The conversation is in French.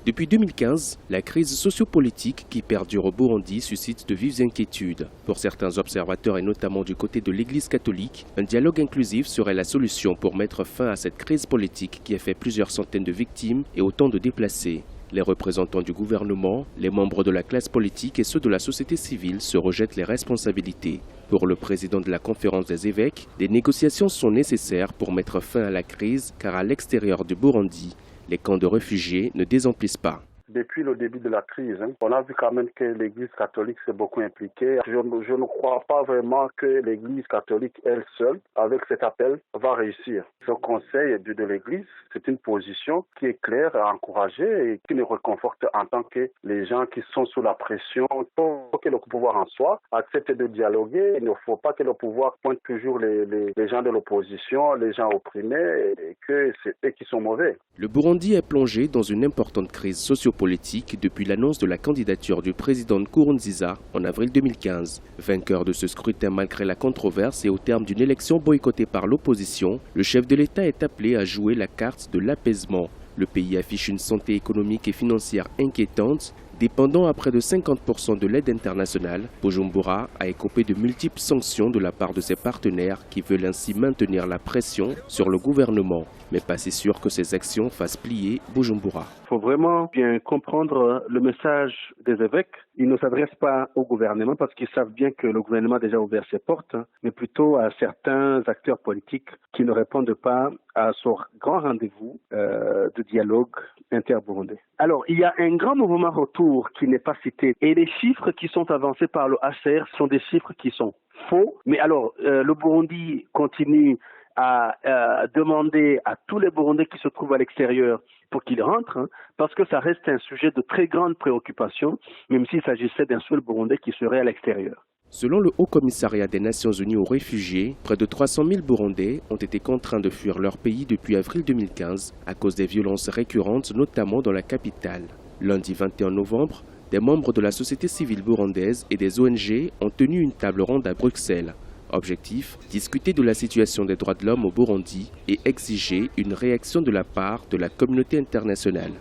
Depuis 2015, la crise sociopolitique qui perdure au Burundi suscite de vives inquiétudes. Pour certains observateurs et notamment du côté de l'Église catholique, un dialogue inclusif serait la solution pour mettre fin à cette crise politique qui a fait plusieurs centaines de victimes et autant de déplacés. Les représentants du gouvernement, les membres de la classe politique et ceux de la société civile se rejettent les responsabilités. Pour le président de la conférence des évêques, des négociations sont nécessaires pour mettre fin à la crise car à l'extérieur du Burundi, les camps de réfugiés ne désemplissent pas. Depuis le début de la crise, on a vu quand même que l'Église catholique s'est beaucoup impliquée. Je ne crois pas vraiment que l'Église catholique, elle seule, avec cet appel, va réussir. Ce conseil de l'Église, c'est une position qui est claire, encouragée et qui nous réconforte en tant que les gens qui sont sous la pression. Il faut que le pouvoir en soi accepte de dialoguer. Il ne faut pas que le pouvoir pointe toujours les gens de l'opposition, les gens opprimés, et que c'est eux qui sont mauvais. Le Burundi est plongé dans une importante crise sociopolitique depuis l'annonce de la candidature du président Nkurunziza en avril 2015. Vainqueur de ce scrutin malgré la controverse et au terme d'une élection boycottée par l'opposition, le chef de l'État est appelé à jouer la carte de l'apaisement. Le pays affiche une santé économique et financière inquiétante. Dépendant à près de 50% de l'aide internationale, Bujumbura a écopé de multiples sanctions de la part de ses partenaires qui veulent ainsi maintenir la pression sur le gouvernement. Mais pas si sûr que ces actions fassent plier Bujumbura. Il faut vraiment bien comprendre le message des évêques. Ils ne s'adressent pas au gouvernement parce qu'ils savent bien que le gouvernement a déjà ouvert ses portes, mais plutôt à certains acteurs politiques qui ne répondent pas à ce grand rendez-vous de dialogue inter-burundais. Alors, il y a un grand mouvement retour qui n'est pas cité et les chiffres qui sont avancés par le HCR sont des chiffres qui sont faux. Mais alors, le Burundi continue à demander à tous les Burundais qui se trouvent à l'extérieur pour qu'ils rentrent, parce que ça reste un sujet de très grande préoccupation, même s'il s'agissait d'un seul Burundais qui serait à l'extérieur. Selon le Haut Commissariat des Nations Unies aux réfugiés, près de 300 000 Burundais ont été contraints de fuir leur pays depuis avril 2015 à cause des violences récurrentes, notamment dans la capitale. Lundi 21 novembre, des membres de la société civile burundaise et des ONG ont tenu une table ronde à Bruxelles. Objectif, discuter de la situation des droits de l'homme au Burundi et exiger une réaction de la part de la communauté internationale.